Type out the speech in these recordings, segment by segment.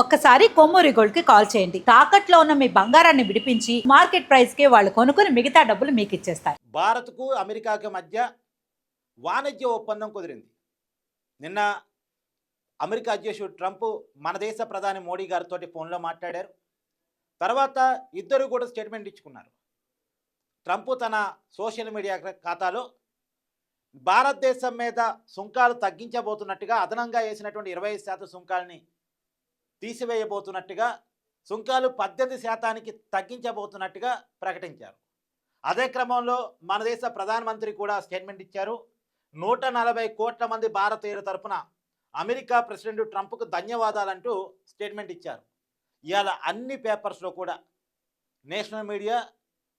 ఒక్కసారి కొమ్మూరి గోల్డ్ కి కాల్ చేయండి. తాకట్లో ఉన్న మీ బంగారాన్ని విడిపించి మార్కెట్ ప్రైస్ కి వాళ్ళు కొనుక్కుని మిగతా డబ్బులు మీకు ఇచ్చేస్తారు. భారత్కు అమెరికాకి మధ్య వాణిజ్య ఒప్పందం కుదిరింది. నిన్న అమెరికా అధ్యక్షుడు ట్రంప్ మన దేశ ప్రధాని మోడీ గారితో ఫోన్లో మాట్లాడారు. తర్వాత ఇద్దరు కూడా స్టేట్మెంట్ ఇచ్చుకున్నారు. ట్రంప్ తన సోషల్ మీడియా ఖాతాలో భారతదేశం మీద సుంకాలు తగ్గించబోతున్నట్టుగా, అదనంగా వేసినటువంటి 25% సుంకాలని తీసివేయబోతున్నట్టుగా, సుంకాలు 18% తగ్గించబోతున్నట్టుగా ప్రకటించారు. అదే క్రమంలో మన దేశ ప్రధానమంత్రి కూడా స్టేట్మెంట్ ఇచ్చారు. 140 కోట్ల మంది భారతీయుల తరపున అమెరికా ప్రెసిడెంట్ ట్రంప్కు ధన్యవాదాలంటూ స్టేట్మెంట్ ఇచ్చారు. ఇవాళ అన్ని పేపర్స్లో కూడా, నేషనల్ మీడియా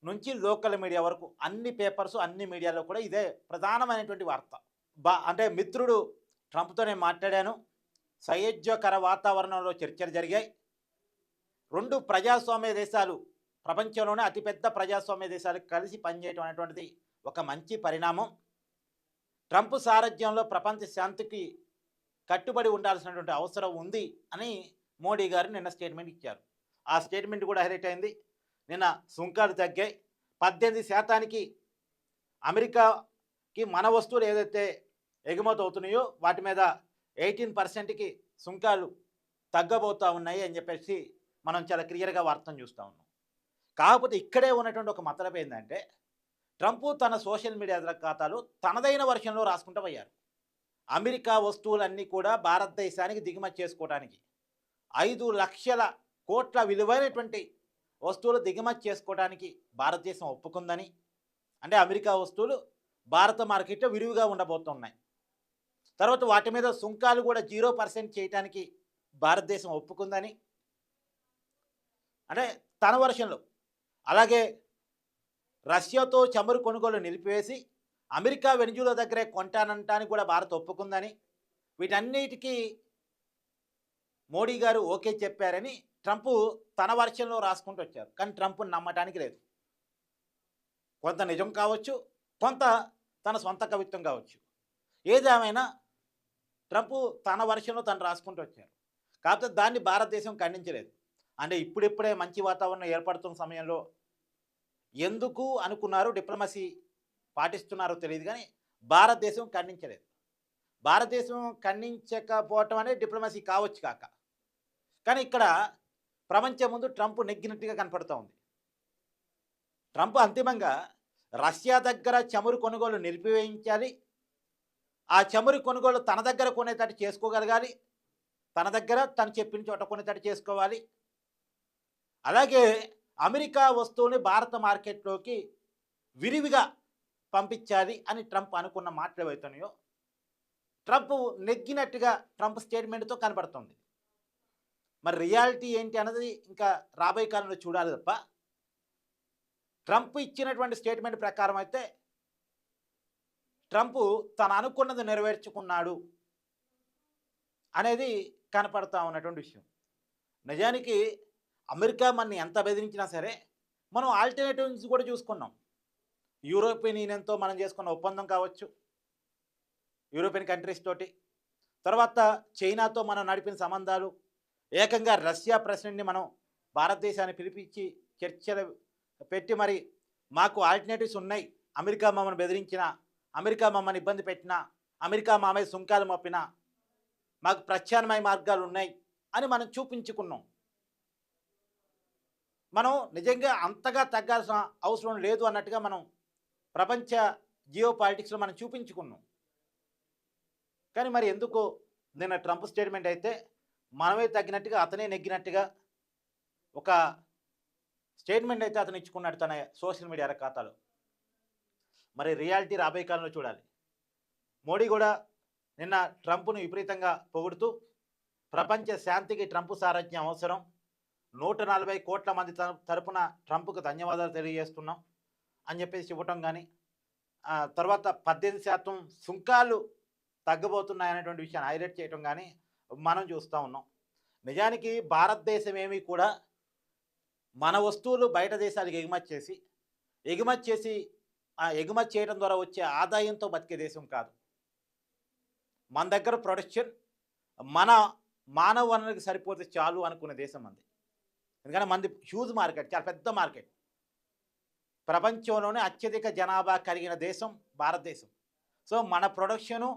నుంచి లోకల్ మీడియా వరకు అన్ని పేపర్స్, అన్ని మీడియాలో కూడా ఇదే ప్రధానమైనటువంటి వార్త. అంటే మిత్రుడు ట్రంప్తో నేను మాట్లాడాను, సయోధ్యకర వాతావరణంలో చర్చలు జరిగాయి. 2 ప్రజాస్వామ్య దేశాలు, ప్రపంచంలోనే అతిపెద్ద ప్రజాస్వామ్య దేశాలు కలిసి పనిచేయడం అనేటువంటిది ఒక మంచి పరిణామం. ట్రంప్ సారథ్యంలో ప్రపంచ శాంతికి కట్టుబడి ఉండాల్సినటువంటి అవసరం ఉంది అని మోడీ గారు నిన్న స్టేట్మెంట్ ఇచ్చారు. ఆ స్టేట్మెంట్ కూడా హైలైట్ అయింది. నిన్న సుంకాలు తగ్గాయి. 18% అమెరికాకి మన వస్తువులు ఏదైతే ఎగుమతి అవుతున్నాయో వాటి మీద 18%కి సుంకాలు తగ్గబోతూ ఉన్నాయి అని చెప్పేసి మనం చాలా క్లియర్గా వార్తను చూస్తూ ఉన్నాం. కాకపోతే ఇక్కడే ఉన్నటువంటి ఒక మతలబు ఏంటంటే, ట్రంప్ తన సోషల్ మీడియా ఖాతాలో తనదైన వర్షన్లో రాసుకుంటూ పోయారు. అమెరికా వస్తువులన్నీ కూడా భారతదేశానికి దిగుమతి చేసుకోవడానికి 5 లక్షల కోట్ల విలువైనటువంటి వస్తువులు దిగుమతి చేసుకోవడానికి భారతదేశం ఒప్పుకుందని, అంటే అమెరికా వస్తువులు భారత మార్కెట్లో విరివిగా ఉండబోతున్నాయి. తర్వాత వాటి మీద సుంకాలు కూడా 0% చేయడానికి భారతదేశం ఒప్పుకుందని, అంటే తన వర్షంలో. అలాగే రష్యాతో చమురు కొనుగోలు నిలిపివేసి అమెరికా వెనిజులా దగ్గరే కొంటానంటానికి కూడా భారత్ ఒప్పుకుందని, వీటన్నిటికీ మోడీ గారు ఓకే చెప్పారని ట్రంప్ తన వర్షంలో రాసుకుంటూ వచ్చారు. కానీ ట్రంప్ నమ్మటానికి లేదు. కొంత నిజం కావచ్చు, కొంత తన సొంత కవిత్వం కావచ్చు. ఏదేమైనా ట్రంప్ తన వర్షంలో తను రాసుకుంటూ వచ్చారు. కాకపోతే దాన్ని భారతదేశం ఖండించలేదు. అంటే ఇప్పుడిప్పుడే మంచి వాతావరణం ఏర్పడుతున్న సమయంలో ఎందుకు అనుకున్నారు, డిప్లొమసీ పాటిస్తున్నారో తెలియదు, కానీ భారతదేశం ఖండించలేదు. భారతదేశం ఖండించకపోవటం అనేది డిప్లొమసీ కావచ్చు కాక, కానీ ఇక్కడ ప్రపంచం ముందు ట్రంప్ నెగ్గినట్టుగా కనపడుతూ ఉంది. ట్రంప్ అంతిమంగా రష్యా దగ్గర చమురు కొనుగోలు నిలిపివేయించాలి, ఆ చమురు కొనుగోలు తన దగ్గర కొనేటట్టు చేసుకోగలగాలి, తన దగ్గర తను చెప్పిన చోట కొనేటట్టు చేసుకోవాలి. అలాగే అమెరికా వస్తువుని భారత మార్కెట్లోకి విరివిగా పంపించాలి అని ట్రంప్ అనుకున్న మాటలు ఏవైతున్నాయో ట్రంప్ నెగ్గినట్టుగా ట్రంప్ స్టేట్మెంట్తో కనబడుతుంది. మరి రియాలిటీ ఏంటి అన్నది ఇంకా రాబోయే కాలంలో చూడాలి తప్ప, ట్రంప్ ఇచ్చినటువంటి స్టేట్మెంట్ ప్రకారం అయితే ట్రంప్ తను అనుకున్నది నెరవేర్చుకున్నాడు అనేది కనపడతా ఉన్నటువంటి విషయం. నిజానికి అమెరికా మనని ఎంత బెదిరించినా సరే మనం ఆల్టర్నేటివ్స్ కూడా చూసుకున్నాం. యూరోపియన్ యూనియన్తో మనం చేసుకున్న ఒప్పందం కావచ్చు, యూరోపియన్ కంట్రీస్ తోటి, తర్వాత చైనాతో మనం నడిపిన సంబంధాలు, ఏకంగా రష్యా ప్రెసిడెంట్ని మనం భారతదేశాన్ని పిలిపించి చర్చలు పెట్టి మరి మాకు ఆల్టర్నేటివ్స్ ఉన్నాయి, అమెరికా మమ్మల్ని బెదిరించిన, అమెరికా మమ్మల్ని ఇబ్బంది పెట్టినా, అమెరికా మా మీద సుంకాలు మోపినా మాకు ప్రత్యామ్నాయ మార్గాలు ఉన్నాయి అని మనం చూపించుకున్నాం. మనం నిజంగా అంతగా తగ్గాల్సిన అవసరం లేదు అన్నట్టుగా మనం ప్రపంచ జియో పాలిటిక్స్లో మనం చూపించుకున్నాం. కానీ మరి ఎందుకో నిన్న ట్రంప్ స్టేట్మెంట్ అయితే మనమే తగ్గినట్టుగా, అతనే నెగ్గినట్టుగా ఒక స్టేట్మెంట్ అయితే అతను ఇచ్చుకున్నాడు తన సోషల్ మీడియా ఖాతాలో. మరి రియాలిటీ రాబోయే కాలంలో చూడాలి. మోడీ కూడా నిన్న ట్రంప్ను విపరీతంగా పొగుడుతూ ప్రపంచ శాంతికి ట్రంప్ సారథ్యం అవసరం, 140 కోట్ల మంది తరపున ట్రంప్కు ధన్యవాదాలు తెలియజేస్తున్నాం అని చెప్పేసి ఇవ్వటం కానీ, తర్వాత 18% సుంకాలు తగ్గబోతున్నాయనేటువంటి విషయాన్ని హైలైట్ చేయటం కానీ మనం చూస్తూ ఉన్నాం. నిజానికి భారతదేశం ఏమీ కూడా మన వస్తువులు బయట దేశాలకు ఎగుమతి చేసి ఎగుమతి చేయడం ద్వారా వచ్చే ఆదాయంతో బతికే దేశం కాదు. మన దగ్గర ప్రొడక్షన్, మన మానవ వనరులకు సరిపోతే చాలు అనుకునే దేశం మంది. ఎందుకంటే మనది హ్యూజ్ మార్కెట్, చాలా పెద్ద మార్కెట్. ప్రపంచంలోనే అత్యధిక జనాభా కలిగిన దేశం భారతదేశం. సో మన ప్రొడక్షను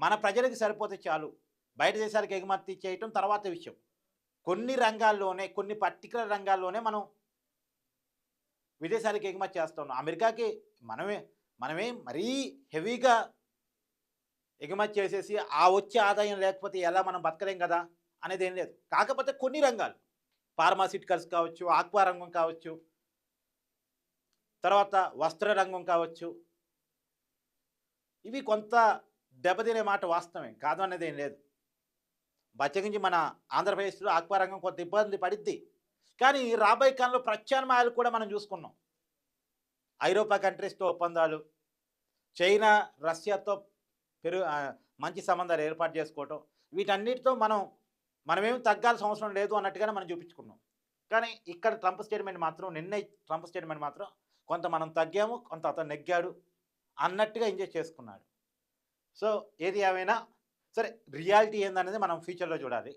మన ప్రజలకు సరిపోతే చాలు. బయట దేశాలకు ఎగుమతి చేయటం తర్వాత విషయం. కొన్ని రంగాల్లోనే, కొన్ని పర్టికులర్ రంగాల్లోనే మనం విదేశాలకు ఎగుమతి చేస్తున్నాం. అమెరికాకి మనమే మరీ హెవీగా ఎగుమతి చేసేసి ఆ వచ్చే ఆదాయం లేకపోతే ఎలా మనం బతకలేం కదా అనేది ఏం లేదు. కాకపోతే కొన్ని రంగాలు, ఫార్మాసిటికల్స్ కావచ్చు, ఆక్వా రంగం కావచ్చు, తర్వాత వస్త్ర రంగం కావచ్చు, ఇవి కొంత దెబ్బతినే మాట వాస్తవమే, కాదు అనేది ఏం లేదు. బచ్చగించి మన ఆంధ్రప్రదేశ్లో ఆక్వా రంగం కొంత ఇబ్బంది పడిద్ది. కానీ రాబోయే కాలంలో ప్రత్యామ్నాయాలు కూడా మనం చూసుకున్నాం. ఐరోపా కంట్రీస్తో ఒప్పందాలు, చైనా రష్యాతో మంచి సంబంధాలు ఏర్పాటు చేసుకోవటం, వీటన్నిటితో మనమేం తగ్గాల్సిన అవసరం లేదు అన్నట్టుగానే మనం చూపించుకున్నాం. కానీ ఇక్కడ ట్రంప్ స్టేట్మెంట్ మాత్రం కొంత మనం తగ్గాము, కొంత అతను నెగ్గాడు అన్నట్టుగా ఎంజాయ్ చేసుకున్నాడు. సో ఏది ఏమైనా సరే, రియాలిటీ ఏందనేది మనం ఫ్యూచర్లో చూడాలి.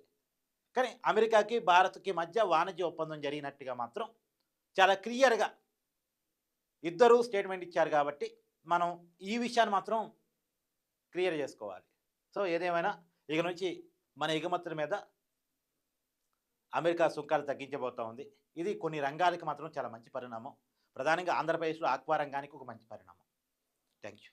కానీ అమెరికాకి భారత్కి మధ్య వాణిజ్య ఒప్పందం జరిగినట్టుగా మాత్రం చాలా క్లియర్గా ఇద్దరూ స్టేట్మెంట్ ఇచ్చారు. కాబట్టి మనం ఈ విషయాన్ని మాత్రం క్లియర్ చేసుకోవాలి. సో ఏదేమైనా ఇక నుంచి మన ఎగుమతుల మీద అమెరికా సుంకాలు తగ్గించబోతూ ఉంది. ఇది కొన్ని రంగాలకి మాత్రం చాలా మంచి పరిణామం. ప్రధానంగా ఆంధ్రప్రదేశ్లో ఆక్వా రంగానికి ఒక మంచి పరిణామం. Thank you.